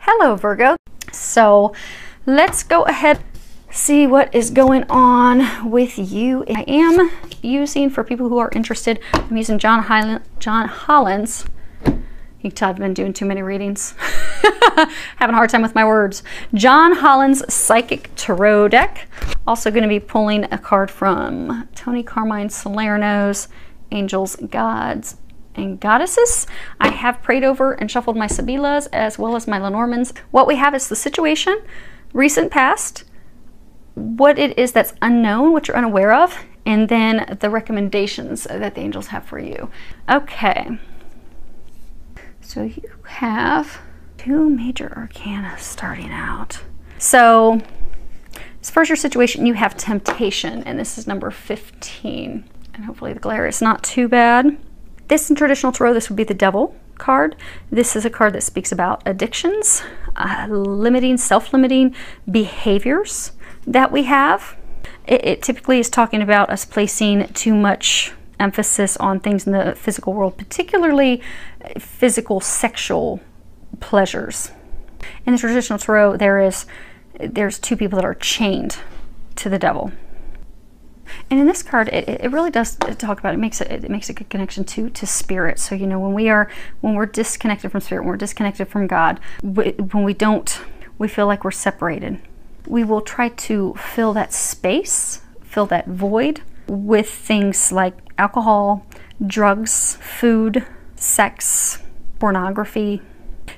Hello, Virgo. So let's go ahead see what is going on with you. I am using, for people who are interested, I'm using John Holland's. You can tell I've been doing too many readings. Having a hard time with my words. John Holland's Psychic Tarot deck. Also going to be pulling a card from Tony Carmine Salerno's Angels, Gods, and Goddesses. I have prayed over and shuffled my Sibilas as well as my Lenormands. What we have is the situation, recent past, what it is that's unknown, what you're unaware of, and then the recommendations that the angels have for you. Okay. So you have two major arcana starting out. So as far as your situation, you have temptation, and this is number 15. And hopefully the glare is not too bad. This in traditional tarot, this would be the Devil card. This is a card that speaks about addictions, limiting, self-limiting behaviors that we have. It typically is talking about us placing too much emphasis on things in the physical world, particularly physical sexual pleasures. In the traditional tarot, there's two people that are chained to the devil. And in this card, it really does talk about, it makes a good connection to spirit. So, you know, when we're disconnected from spirit, when we're disconnected from God, when we feel like we're separated. We will try to fill that space, fill that void with things like alcohol, drugs, food, sex, pornography,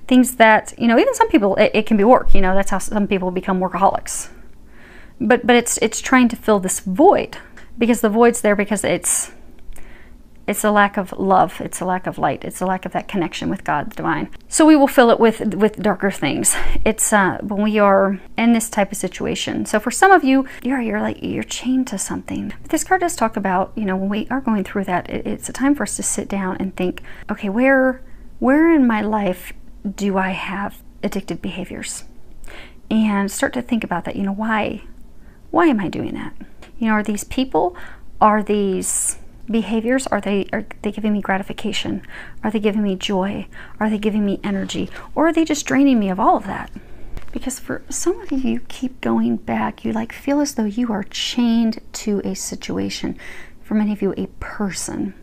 things that, you know, even some people, it can be work, you know, that's how some people become workaholics. But it's trying to fill this void, because the void's there because it's a lack of love, it's a lack of light, it's a lack of that connection with God, the divine. So we will fill it with darker things. It's when we are in this type of situation. So for some of you, you're chained to something. But this card does talk about, you know, when we are going through that, it's a time for us to sit down and think, okay, where in my life do I have addictive behaviors? And start to think about that. You know, why am I doing that? You know, are these people, are these behaviors, are they giving me gratification? Are they giving me joy? Are they giving me energy? Or are they just draining me of all of that? Because for some of you, you keep going back. You like feel as though you are chained to a situation. For many of you, a person.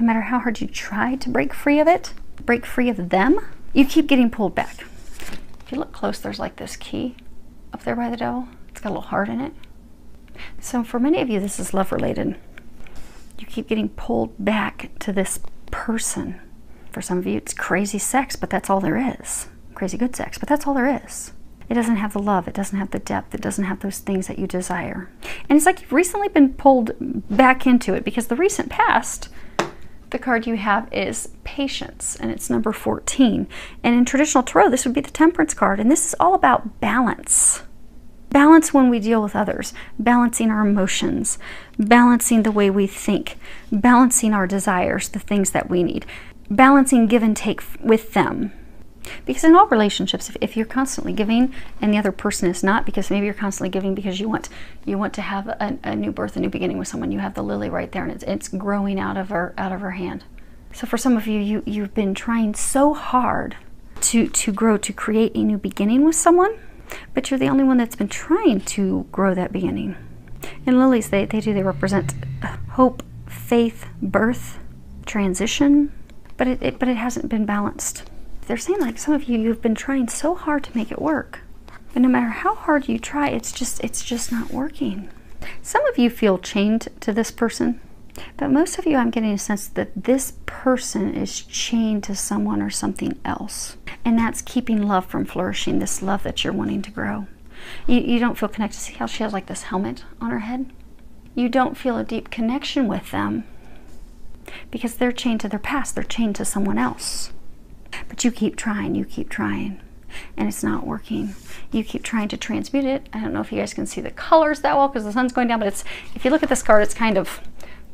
No matter how hard you try to break free of it, break free of them, you keep getting pulled back. If you look close, there's like this key up there by the devil. It's got a little heart in it. So for many of you, this is love related. You keep getting pulled back to this person. For some of you, it's crazy sex, but that's all there is. Crazy good sex, but that's all there is. It doesn't have the love, it doesn't have the depth, it doesn't have those things that you desire. And it's like you've recently been pulled back into it, because the recent past, the card you have is patience, and it's number 14. And in traditional tarot, this would be the Temperance card, and this is all about balance. Balance when we deal with others, balancing our emotions, balancing the way we think, balancing our desires, the things that we need, balancing give and take with them. Because in all relationships, if you're constantly giving and the other person is not, because maybe you're constantly giving because you want to have a new birth, a new beginning with someone, you have the lily right there and it's growing out of her hand. So for some of you, you've been trying so hard to grow, to create a new beginning with someone, but you're the only one that's been trying to grow that beginning. And lilies, they represent hope, faith, birth, transition, but it hasn't been balanced. They're saying, like, some of you, you've been trying so hard to make it work, but no matter how hard you try, it's just not working. Some of you feel chained to this person, but most of you, I'm getting a sense that this person is chained to someone or something else. And that's keeping love from flourishing, this love that you're wanting to grow. You don't feel connected. See how she has like this helmet on her head? You don't feel a deep connection with them because they're chained to their past. They're chained to someone else. But you keep trying, and it's not working. You keep trying to transmute it. I don't know if you guys can see the colors that well because the sun's going down, but if you look at this card, it's kind of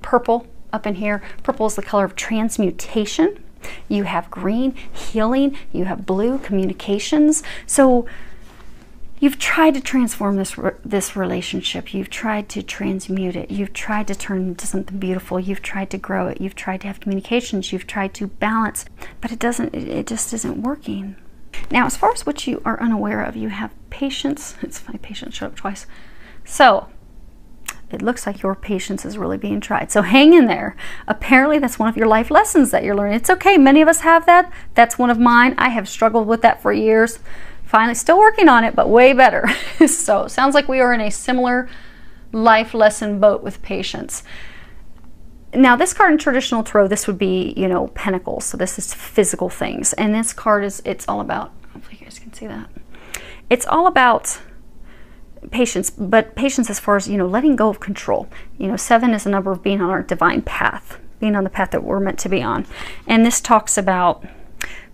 purple up in here. Purple is the color of transmutation. You have green, healing. You have blue, communications. So you've tried to transform this relationship. You've tried to transmute it. You've tried to turn it into something beautiful. You've tried to grow it. You've tried to have communications. You've tried to balance, but it just isn't working. Now, as far as what you are unaware of, you have patience. It's funny, patience showed up twice. So it looks like your patience is really being tried. So hang in there. Apparently that's one of your life lessons that you're learning. It's okay. Many of us have that. That's one of mine. I have struggled with that for years. Finally, still working on it, but way better. So it sounds like we are in a similar life lesson boat with patience. Now, this card in traditional tarot, this would be, you know, pentacles. So this is physical things. And this card is, it's all about, hopefully you guys can see that. It's all about patience, but patience as far as, you know, letting go of control. You know, 7 is a number of being on our divine path, being on the path that we're meant to be on. And this talks about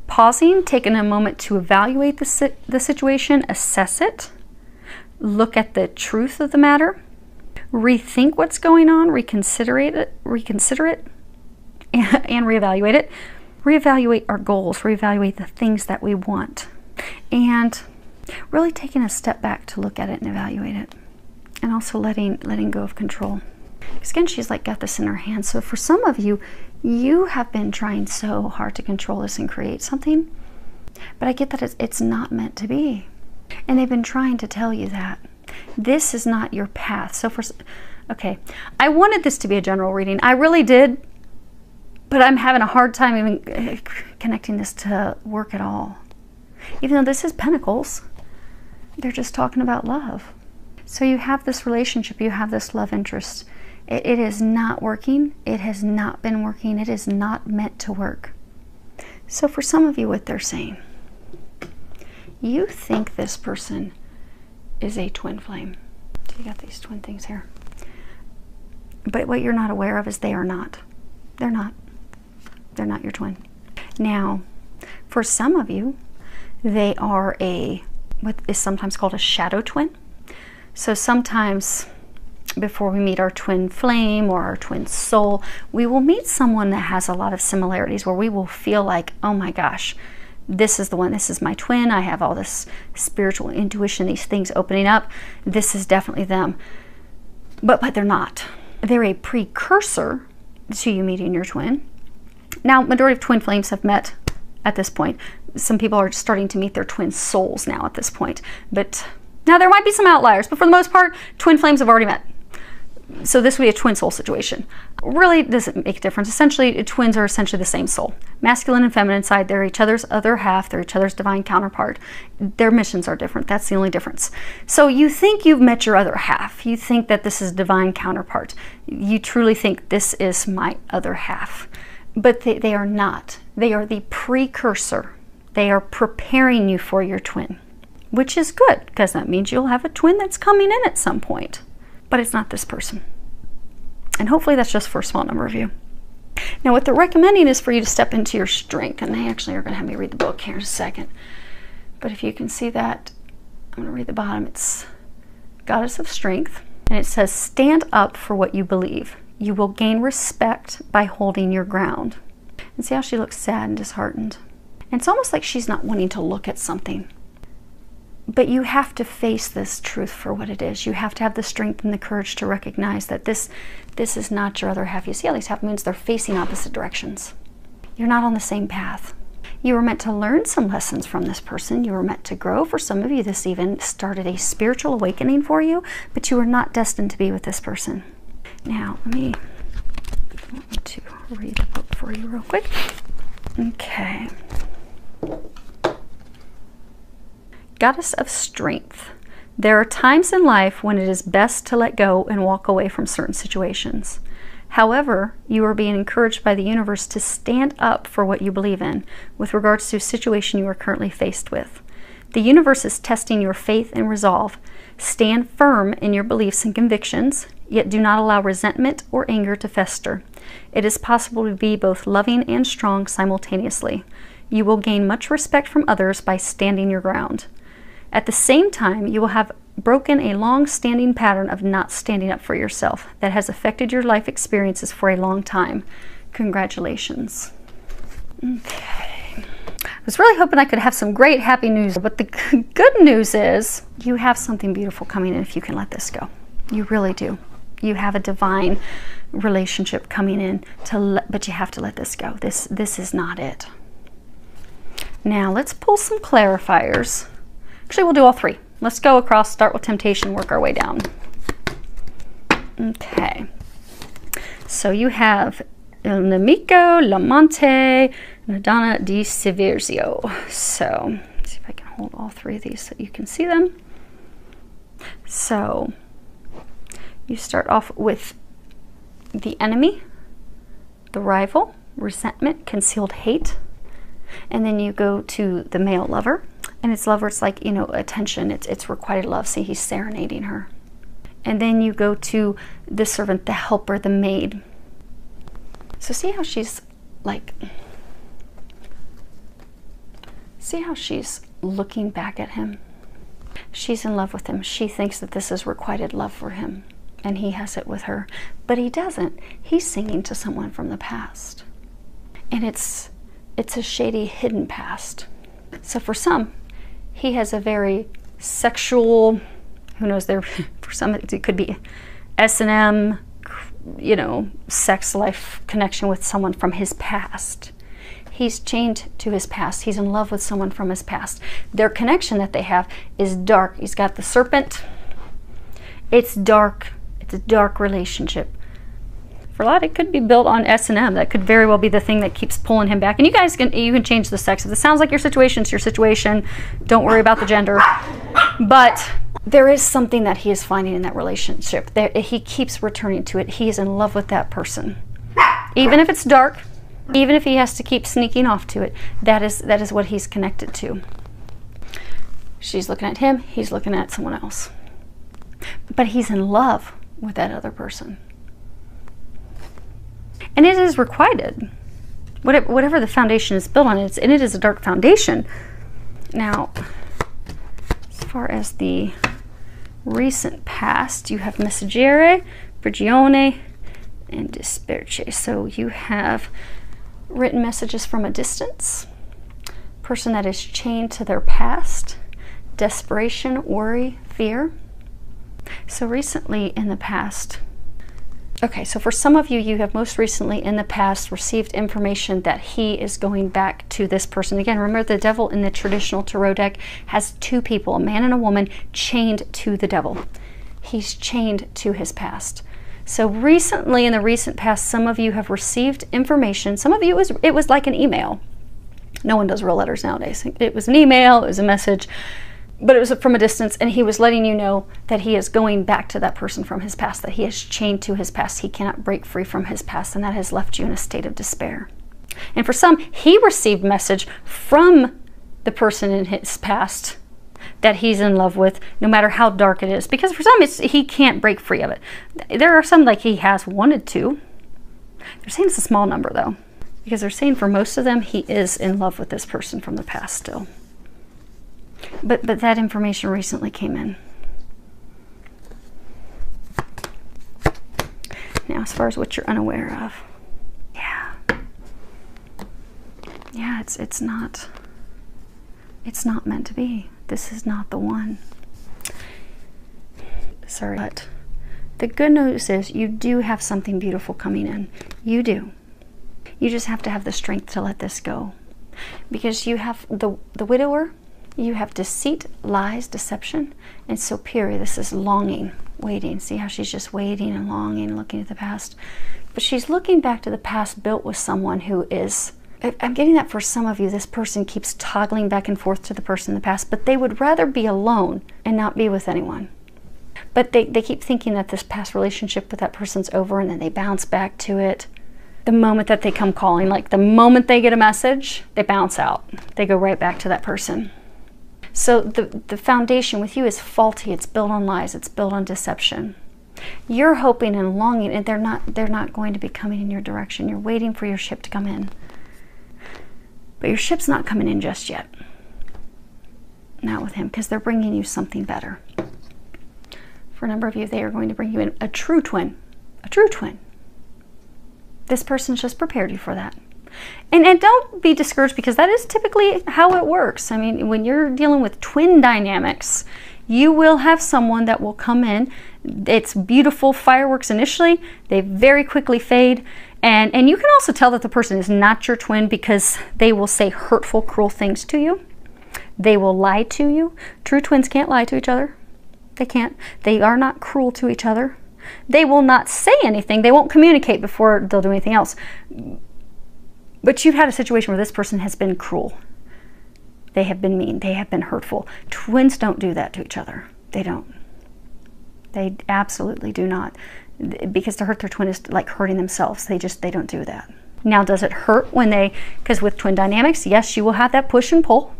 pausing, taking a moment to evaluate the situation, assess it, look at the truth of the matter, rethink what's going on, reconsider it, and reevaluate it. Reevaluate our goals, reevaluate the things that we want, and really taking a step back to look at it and evaluate it, and also letting go of control. Because again, she's like got this in her hand. So for some of you, you have been trying so hard to control this and create something, but I get that it's not meant to be, and they've been trying to tell you that. This is not your path. So okay, I wanted this to be a general reading. I really did, but I'm having a hard time even connecting this to work at all. Even though this is Pentacles, they're just talking about love. So you have this relationship, you have this love interest. It is not working. It has not been working. It is not meant to work. So for some of you, what they're saying, you think this person is a twin flame. So you got these twin things here. But what you're not aware of is they are not. They're not. They're not your twin. Now, for some of you, they are what is sometimes called a shadow twin. So sometimes before we meet our twin flame or our twin soul, we will meet someone that has a lot of similarities where we will feel like, oh my gosh, this is the one, this is my twin. I have all this spiritual intuition, these things opening up. This is definitely them. But they're not. They're a precursor to you meeting your twin. Now, majority of twin flames have met at this point. Some people are starting to meet their twin souls now at this point. But now there might be some outliers, but for the most part, twin flames have already met. So this would be a twin soul situation. Really doesn't make a difference. Essentially, twins are essentially the same soul. Masculine and feminine side, they're each other's other half, they're each other's divine counterpart. Their missions are different. That's the only difference. So you think you've met your other half. You think that this is divine counterpart. You truly think this is my other half. But they are not. They are the precursor. They are preparing you for your twin, which is good because that means you'll have a twin that's coming in at some point. But it's not this person. And hopefully that's just for a small number of you. Now what they're recommending is for you to step into your strength. And they actually are going to have me read the book here in a second. But if you can see that, I'm going to read the bottom. It's Goddess of Strength. And it says, stand up for what you believe. You will gain respect by holding your ground. And see how she looks sad and disheartened. And it's almost like she's not wanting to look at something. But you have to face this truth for what it is. You have to have the strength and the courage to recognize that this is not your other half. You see how these half moons, they're facing opposite directions. You're not on the same path. You were meant to learn some lessons from this person. You were meant to grow. For some of you, this even started a spiritual awakening for you, but you were not destined to be with this person. Now, let me to read the book for you real quick. Okay. Goddess of Strength. There are times in life when it is best to let go and walk away from certain situations. However, you are being encouraged by the universe to stand up for what you believe in with regards to a situation you are currently faced with. The universe is testing your faith and resolve. Stand firm in your beliefs and convictions, yet do not allow resentment or anger to fester. It is possible to be both loving and strong simultaneously. You will gain much respect from others by standing your ground. At the same time, you will have broken a long-standing pattern of not standing up for yourself that has affected your life experiences for a long time. Congratulations. Okay. I was really hoping I could have some great happy news, but the good news is you have something beautiful coming in if you can let this go. You really do. You have a divine relationship coming in, but you have to let this go. This is not it. Now let's pull some clarifiers. Actually, we'll do all three. Let's go across, start with temptation, work our way down. Okay. So you have Il Nemico, L'Amante, Madonna di Severzio. So let's see if I can hold all three of these so you can see them. So you start off with the enemy, the rival, resentment, concealed hate. And then you go to the male lover. And it's lover, it's like, you know, attention. It's requited love. See, he's serenading her. And then you go to the servant, the helper, the maid. So see how she's like, see how she's looking back at him? She's in love with him. She thinks that this is requited love for him. And he has it with her. But he doesn't. He's singing to someone from the past. And it's a shady, hidden past. So for some, he has a very sexual, who knows, there for some it could be S&M, you know, sex life connection with someone from his past. He's chained to his past. He's in love with someone from his past. Their connection that they have is dark. He's got the serpent. It's dark. It's a dark relationship. For a lot, it could be built on S&M. That could very well be the thing that keeps pulling him back. And you guys can change the sex. If it sounds like your situation, it's your situation. Don't worry about the gender. But there is something that he is finding in that relationship. He keeps returning to it. He is in love with that person. Even if it's dark, even if he has to keep sneaking off to it, that is what he's connected to. She's looking at him. He's looking at someone else. But he's in love with that other person. And it is requited. Whatever the foundation is built on, and it is a dark foundation. Now, as far as the recent past, you have Messaggere, Prigione, and Disperce. So you have written messages from a distance, person that is chained to their past, desperation, worry, fear. So recently in the past, okay, so for some of you, you have most recently in the past received information that he is going back to this person. Again, remember the devil in the traditional tarot deck has two people, a man and a woman, chained to the devil. He's chained to his past. So recently, in the recent past, some of you have received information. Some of you, it was like an email. No one does real letters nowadays. It was an email, it was a message, but it was from a distance, and he was letting you know that he is going back to that person from his past, that he is chained to his past. He cannot break free from his past, and that has left you in a state of despair. And for some, he received message from the person in his past that he's in love with, no matter how dark it is. Because for some, he can't break free of it. There are some like he has wanted to. They're saying it's a small number, though, because they're saying for most of them, he is in love with this person from the past still. But that information recently came in. Now, as far as what you're unaware of, yeah, it's not meant to be. This is not the one. Sorry, but the good news is you do have something beautiful coming in. You do. You just have to have the strength to let this go, because you have the widower. You have deceit, lies, deception, and superior. This is longing, waiting. See how she's just waiting and longing, looking at the past. But she's looking back to the past built with someone who is, I'm getting that for some of you, this person keeps toggling back and forth to the person in the past, but they would rather be alone and not be with anyone. But they keep thinking that this past relationship with that person's over, and then they bounce back to it. The moment that they come calling, like the moment they get a message, they bounce out. They go right back to that person. So the foundation with you is faulty. It's built on lies. It's built on deception. You're hoping and longing, and they're not going to be coming in your direction. You're waiting for your ship to come in. But your ship's not coming in just yet. Not with him, because they're bringing you something better. For a number of you, they are going to bring you in a true twin. A true twin. This person's just prepared you for that. And don't be discouraged, because that is typically how it works. I mean, when you're dealing with twin dynamics, You will have someone that will come in. It's beautiful fireworks initially. They very quickly fade. And you can also tell that the person is not your twin because they will say hurtful, cruel things to you. They will lie to you. True twins can't lie to each other. They can't. They are not cruel to each other. They will not say anything. They won't communicate before they'll do anything else. But you've had a situation where this person has been cruel. They have been mean. They have been hurtful. Twins don't do that to each other. They don't. They absolutely do not. Because to hurt their twin is like hurting themselves. They don't do that. Now, does it hurt when because with twin dynamics, yes, you will have that push and pull.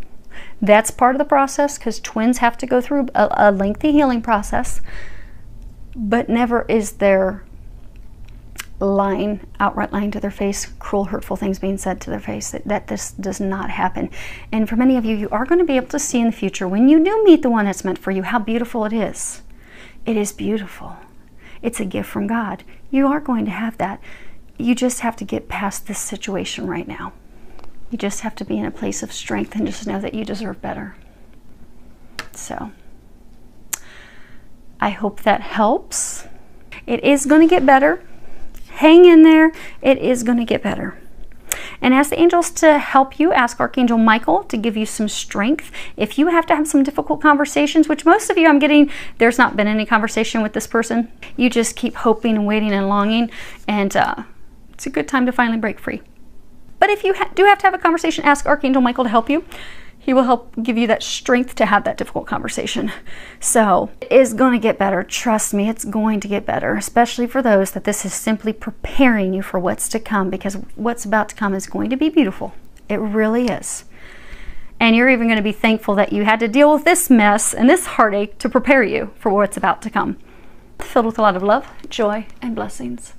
That's part of the process because twins have to go through a lengthy healing process. But never is there outright lying to their face, cruel, hurtful things being said to their face. That this does not happen. And for many of you, you are going to be able to see in the future, when you do meet the one that's meant for you, how beautiful it is. It is beautiful. It's a gift from God. You are going to have that. You just have to get past this situation right now. You just have to be in a place of strength and just know that you deserve better. So, I hope that helps. It is going to get better. Hang in there. It is going to get better. And ask the angels to help you. Ask Archangel Michael to give you some strength. If you have to have some difficult conversations, which most of you, I'm getting, there's not been any conversation with this person. You just keep hoping and waiting and longing. And it's a good time to finally break free. But if you do have to have a conversation, ask Archangel Michael to help you. He will help give you that strength to have that difficult conversation. So it is going to get better. Trust me, it's going to get better, especially for those that this is simply preparing you for what's to come, because what's about to come is going to be beautiful. It really is. And you're even going to be thankful that you had to deal with this mess and this heartache to prepare you for what's about to come. Filled with a lot of love, joy, and blessings.